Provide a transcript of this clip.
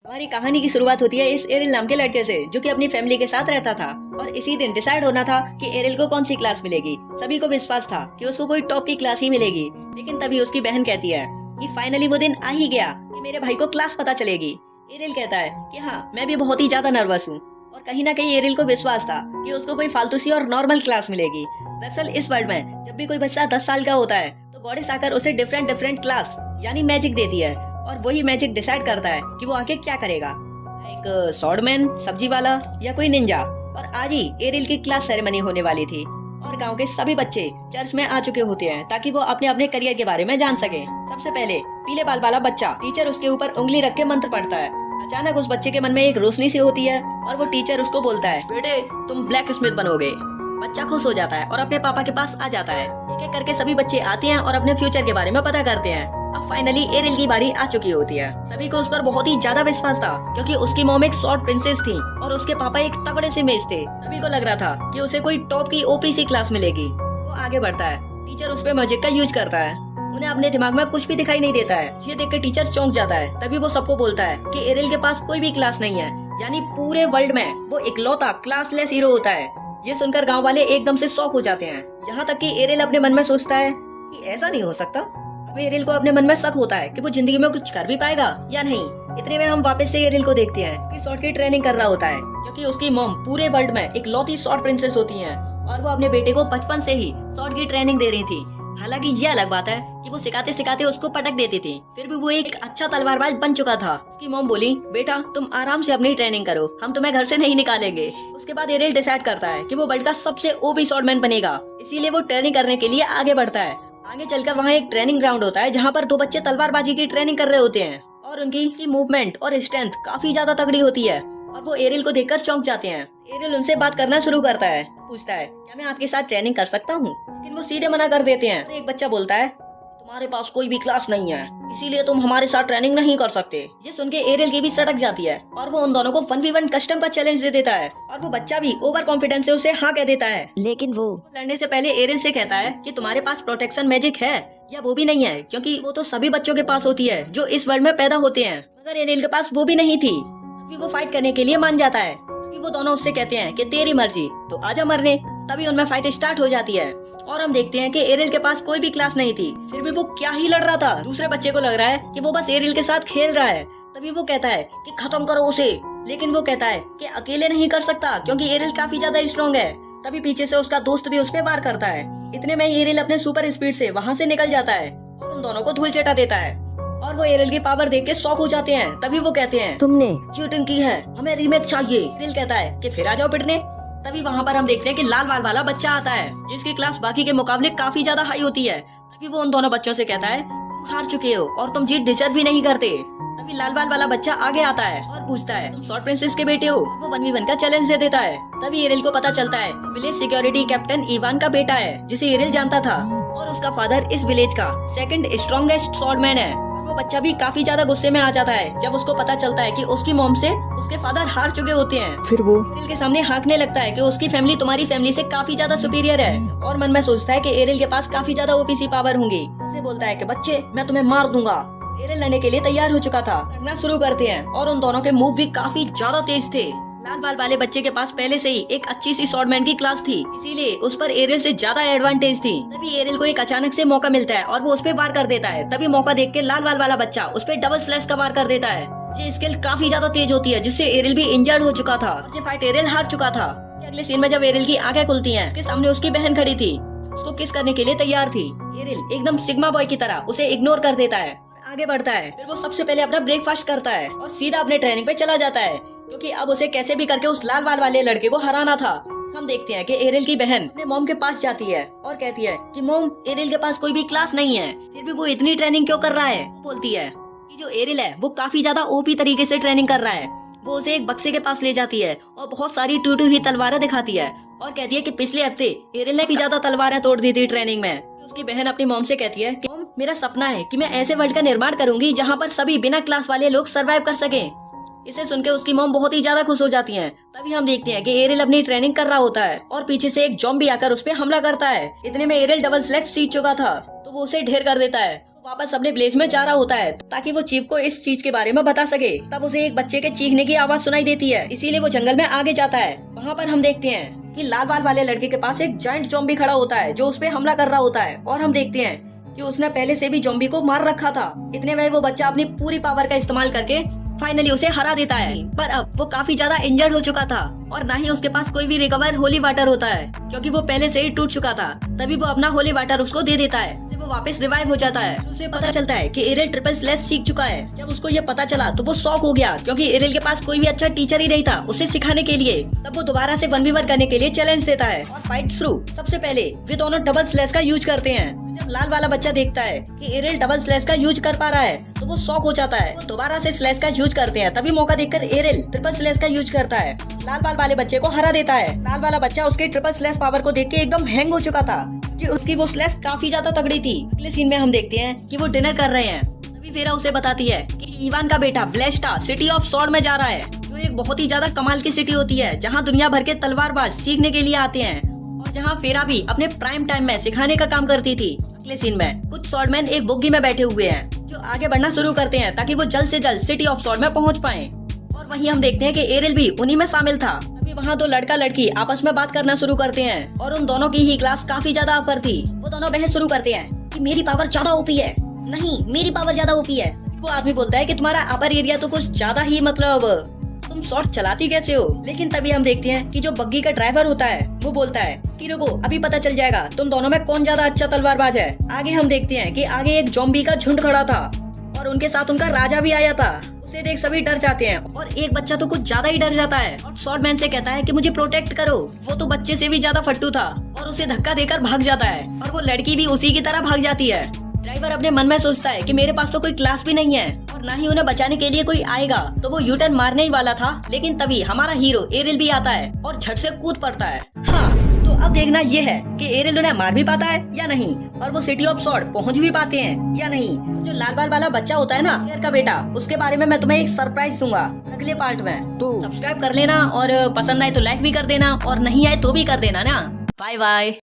हमारी कहानी की शुरुआत होती है इस एरिल नाम के लड़के से, जो कि अपनी फैमिली के साथ रहता था। और इसी दिन डिसाइड होना था कि एरिल को कौन सी क्लास मिलेगी। सभी को विश्वास था कि उसको कोई टॉप की क्लास ही मिलेगी, लेकिन तभी उसकी बहन कहती है कि फाइनली वो दिन आ ही गया कि मेरे भाई को क्लास पता चलेगी। एरिल कहता है कि हाँ, मैं भी बहुत ही ज्यादा नर्वस हूँ। और कहीं ना कहीं एरिल को विश्वास था कि उसको कोई फालतू सी और नॉर्मल क्लास मिलेगी। दरअसल इस वर्ल्ड में जब भी कोई बच्चा 10 साल का होता है तो गॉडेस आकर उसे डिफरेंट क्लास यानी मैजिक देती है, और वही मैजिक डिसाइड करता है कि वो आगे क्या करेगा, एक स्वॉर्डमैन, सब्जी वाला या कोई निंजा। और आज ही एरिल की क्लास सेरेमनी होने वाली थी और गांव के सभी बच्चे चर्च में आ चुके होते हैं ताकि वो अपने अपने करियर के बारे में जान सके। सबसे पहले पीले बाल वाला बच्चा, टीचर उसके ऊपर उंगली रख के मंत्र पढ़ता है। अचानक उस बच्चे के मन में एक रोशनी सी होती है और वो टीचर उसको बोलता है, बेटे तुम ब्लैक स्मिथ बनोगे। बच्चा खुश हो जाता है और अपने पापा के पास आ जाता है। एक एक करके सभी बच्चे आते हैं और अपने फ्यूचर के बारे में पता करते हैं। अब फाइनली एरिल की बारी आ चुकी होती है। सभी को उस पर बहुत ही ज्यादा विश्वास था क्योंकि उसकी मॉम एक शॉर्ट प्रिंसेस थी और उसके पापा एक तगड़े से मेज थे। सभी को लग रहा था कि उसे कोई टॉप की ओपीसी क्लास मिलेगी। वो आगे बढ़ता है, टीचर उस पे मैजिक का यूज करता है। उन्हें अपने दिमाग में कुछ भी दिखाई नहीं देता है। ये देख कर टीचर चौंक जाता है। तभी वो सबको बोलता है कि एरिल के पास कोई भी क्लास नहीं है, यानी पूरे वर्ल्ड में वो इकलौता क्लासलेस हीरो होता है। ये सुनकर गांव वाले एकदम से शॉक हो जाते हैं। यहाँ तक कि एरिल अपने मन में सोचता है कि ऐसा नहीं हो सकता। अब एरिल को अपने मन में शक होता है कि वो जिंदगी में कुछ कर भी पाएगा या नहीं। इतने में हम वापस से एरिल को देखते हैं कि शॉर्ट की ट्रेनिंग कर रहा होता है क्योंकि उसकी मॉम पूरे वर्ल्ड में इकलौती शॉर्ट प्रिंसेस होती हैं और वो अपने बेटे को बचपन से ही शॉर्ट की ट्रेनिंग दे रही थी। हालांकि ये अलग बात है कि वो सिखाते सिखाते उसको पटक देती थी, फिर भी वो एक अच्छा तलवारबाज बन चुका था। उसकी मॉम बोली, बेटा तुम आराम से अपनी ट्रेनिंग करो, हम तुम्हें घर से नहीं निकालेंगे। उसके बाद एरिल डिसाइड करता है कि वो वर्ल्ड का सबसे ओपी स्वॉर्डमैन बनेगा, इसीलिए वो ट्रेनिंग करने के लिए आगे बढ़ता है। आगे चलकर वहाँ एक ट्रेनिंग ग्राउंड होता है जहाँ पर दो बच्चे तलवारबाजी की ट्रेनिंग कर रहे होते हैं और उनकी मूवमेंट और स्ट्रेंथ काफी ज्यादा तगड़ी होती है और वो एरिल को देखकर चौंक जाते हैं। एरिल उनसे बात करना शुरू करता है, पूछता है क्या मैं आपके साथ ट्रेनिंग कर सकता हूँ, लेकिन वो सीधे मना कर देते हैं। एक बच्चा बोलता है, तुम्हारे पास कोई भी क्लास नहीं है, इसीलिए तुम हमारे साथ ट्रेनिंग नहीं कर सकते। ये सुन के एरिल की भी सड़क जाती है और वो उन दोनों को 1v1 कस्टम का चैलेंज दे देता है और वो बच्चा भी ओवर कॉन्फिडेंस से उसे हाँ कह देता है। लेकिन वो लड़ने से पहले एरिल से कहता है कि तुम्हारे पास प्रोटेक्शन मैजिक है या वो भी नहीं है, क्योंकि वो तो सभी बच्चों के पास होती है जो इस वर्ल्ड में पैदा होते हैं, मगर एरिल के पास वो भी नहीं थी। तभी वो फाइट करने के लिए मान जाता है। तभी वो दोनों उससे कहते हैं कि तेरी मर्जी, तो आजा मरने। तभी उनमें फाइट स्टार्ट हो जाती है और हम देखते हैं कि एरिल के पास कोई भी क्लास नहीं थी, फिर भी वो क्या ही लड़ रहा था। दूसरे बच्चे को लग रहा है कि वो बस एरिल के साथ खेल रहा है। तभी वो कहता है कि खत्म करो उसे, लेकिन वो कहता है कि अकेले नहीं कर सकता क्योंकि एरिल काफी ज्यादा स्ट्रॉन्ग है। तभी पीछे से उसका दोस्त भी उस पे वार करता है। इतने में एरिल अपने सुपर स्पीड से वहाँ से निकल जाता है और उन दोनों को धूल चटा देता है और वो एरिल की पावर देख के शॉक हो जाते हैं। तभी वो कहते हैं, तुमने चीटिंग की है, हमें रीमेक चाहिए। एरिल कहता है कि फिर आ जाओ पिटने। तभी वहाँ पर हम देखते हैं कि लाल बाल वाला बच्चा आता है जिसकी क्लास बाकी के मुकाबले काफी ज्यादा हाई होती है। तभी वो उन दोनों बच्चों से कहता है, तुम हार चुके हो और तुम जीत डिजर्व भी नहीं करते। तभी लाल बाल वाला बच्चा आगे आता है और पूछता है, तुम शॉर्ट प्रिंसेस के बेटे हो। वो 1v1 का चैलेंज दे देता है। तभी एरिल को पता चलता है विलेज सिक्योरिटी कैप्टन इवान का बेटा है जिसे एरिल जानता था और उसका फादर इस विलेज का सेकंड स्ट्रॉन्गेस्ट स्वॉर्डमैन है। वो बच्चा भी काफी ज्यादा गुस्से में आ जाता है जब उसको पता चलता है कि उसकी मॉम से उसके फादर हार चुके होते हैं। फिर वो एरिल के सामने हाँकने लगता है कि उसकी फैमिली तुम्हारी फैमिली से काफी ज्यादा सुपीरियर है और मन में सोचता है कि एरिल के पास काफी ज्यादा ओपीसी पावर होंगी। उसे बोलता है कि बच्चे मैं तुम्हें मार दूंगा। एरिल लड़ने के लिए तैयार हो चुका था। लड़ना शुरू करते हैं और उन दोनों के मूव भी काफी ज्यादा तेज थे। लाल बाल वाले बच्चे के पास पहले से ही एक अच्छी सी स्वॉर्डमैन की क्लास थी, इसीलिए उस पर एरिल से ज्यादा एडवांटेज थी। तभी एरिल को एक अचानक से मौका मिलता है और वो उस पे वार कर देता है। तभी मौका देख के लाल बाल वाला बच्चा उस पे डबल स्लैश का वार कर देता है। ये स्किल काफी ज्यादा तेज होती है जिससे एरिल भी इंजर्ड हो चुका था। ये फाइट एरिल हार चुका था। अगले सीन में जब एरिल की आंखें खुलती हैं, उसके सामने उसकी बहन खड़ी थी, उसको किस करने के लिए तैयार थी। एरिल एकदम सिग्मा बॉय की तरह उसे इग्नोर कर देता है, आगे बढ़ता है। फिर वो सबसे पहले अपना ब्रेकफास्ट करता है और सीधा अपने ट्रेनिंग पे चला जाता है क्योंकि अब उसे कैसे भी करके उस लाल बाल वाले लड़के को हराना था। हम देखते हैं कि एरिल की बहन अपने मॉम के पास जाती है और कहती है कि मॉम, एरिल के पास कोई भी क्लास नहीं है, फिर भी वो इतनी ट्रेनिंग क्यों कर रहा है। वो बोलती है कि जो एरिल है वो काफी ज्यादा ओपी तरीके से ट्रेनिंग कर रहा है। वो उसे एक बक्से के पास ले जाती है और बहुत सारी टूटी हुई तलवारें दिखाती है और कहती है कि पिछले हफ्ते एरिल ने काफी ज्यादा तलवारें तोड़ दी थी ट्रेनिंग में। उसकी बहन अपनी मॉम से कहती है कि मॉम, मेरा सपना है कि मैं ऐसे वर्ल्ड का निर्माण करूंगी जहाँ पर सभी बिना क्लास वाले लोग सरवाइव कर सकें। इसे सुनकर उसकी मॉम बहुत ही ज्यादा खुश हो जाती हैं। तभी हम देखते हैं कि एरिल अपनी ट्रेनिंग कर रहा होता है और पीछे से एक ज़ॉम्बी आकर उस पे हमला करता है। इतने में एरिल डबल स्लैश सीख चुका था तो वो उसे ढेर कर देता है। वापस अपने विलेज में जा रहा होता है ताकि वो चीफ को इस चीज के बारे में बता सके। तब उसे एक बच्चे के चीखने की आवाज सुनाई देती है, इसीलिए वो जंगल में आगे जाता है। वहाँ पर हम देखते हैं कि लाल बाल वाले लड़के के पास एक जायंट ज़ॉम्बी खड़ा होता है जो उस पे हमला कर रहा होता है, और हम देखते हैं कि उसने पहले से भी ज़ॉम्बी को मार रखा था। इतने में वो बच्चा अपनी पूरी पावर का इस्तेमाल करके फाइनली उसे हरा देता है। पर अब वो काफी ज्यादा इंजर्ड हो चुका था और ना ही उसके पास कोई भी रिकवर होली वाटर होता है, क्योंकि वो पहले से ही टूट चुका था। तभी वो अपना होली वाटर उसको दे देता है, वो वापस रिवाइव हो जाता है। उसे पता चलता है कि एरिल ट्रिपल स्लैश सीख चुका है। जब उसको ये पता चला तो वो शॉक हो गया, क्योंकि एरिल के पास कोई भी अच्छा टीचर ही नहीं था उसे सिखाने के लिए। तब वो दोबारा से 1v1 करने के लिए चैलेंज देता है और फाइट शुरू। सबसे पहले वे दोनों डबल स्लैश का यूज करते हैं। जब लाल वाला बच्चा देखता है कि एरिल डबल स्लैश का यूज कर पा रहा है तो वो शॉक हो जाता है। वो दोबारा से स्लैश का यूज करते हैं, तभी मौका देखकर एरिल ट्रिपल स्लैश का यूज करता है, लाल बाल वाले बच्चे को हरा देता है। लाल वाला बच्चा उसके ट्रिपल स्लैश पावर को देख के एकदम हैंग हो चुका था कि उसकी वो स्लैश काफी ज्यादा तगड़ी थी। अगले सीन में हम देखते हैं कि वो डिनर कर रहे हैं। तभी फेरा उसे बताती है कि इवान का बेटा ब्लेस्टा सिटी ऑफ सॉर्ड में जा रहा है, जो एक बहुत ही ज्यादा कमाल की सिटी होती है जहाँ दुनिया भर के तलवारबाज सीखने के लिए आते हैं, और जहाँ फेरा भी अपने प्राइम टाइम में सिखाने का काम करती थी। अगले सीन में कुछ सॉर्डमैन एक बुग्गी में बैठे हुए हैं जो आगे बढ़ना शुरू करते हैं ताकि वो जल्द से जल्द सिटी ऑफ सॉर्ड में पहुंच पाएं। और वहीं हम देखते हैं कि एरिल भी उन्हीं में शामिल था। अभी वहाँ दो लड़का लड़की आपस में बात करना शुरू करते हैं और उन दोनों की ही क्लास काफी ज्यादा अपर थी। वो दोनों बहस शुरू करते हैं कि मेरी पावर ज्यादा ओपी है, नहीं मेरी पावर ज्यादा ओपी है। वो आदमी बोलता है कि तुम्हारा अपर एरिया तो कुछ ज्यादा ही, मतलब तुम शॉट चलाती कैसे हो। लेकिन तभी हम देखते हैं कि जो बग्गी का ड्राइवर होता है वो बोलता है कि रुको, अभी पता चल जाएगा तुम दोनों में कौन ज्यादा अच्छा तलवारबाज है। आगे हम देखते हैं कि आगे एक ज़ॉम्बी का झुंड खड़ा था और उनके साथ उनका राजा भी आया था। उसे देख सभी डर जाते हैं और एक बच्चा तो कुछ ज्यादा ही डर जाता है और शॉर्टमैन से कहता है कि मुझे प्रोटेक्ट करो। वो तो बच्चे से भी ज्यादा फट्टू था और उसे धक्का देकर भाग जाता है और वो लड़की भी उसी की तरह भाग जाती है। ड्राइवर अपने मन में सोचता है कि मेरे पास तो कोई क्लास भी नहीं है और ना ही उन्हें बचाने के लिए कोई आएगा, तो वो यू टर्न मारने ही वाला था। लेकिन तभी हमारा हीरो एरिल भी आता है और झट से कूद पड़ता है। हाँ, तो अब देखना ये है कि एरिल उन्हें मार भी पाता है या नहीं, और वो सिटी ऑफ सॉर्ड पहुंच भी पाते हैं या नहीं। जो लाल बाल वाला बच्चा होता है ना, एयर का बेटा, उसके बारे में मैं तुम्हें एक सरप्राइज दूंगा अगले पार्ट में। तो सब्सक्राइब कर लेना और पसंद आए तो लाइक भी कर देना और नहीं आए तो भी कर देना ना। Bye bye.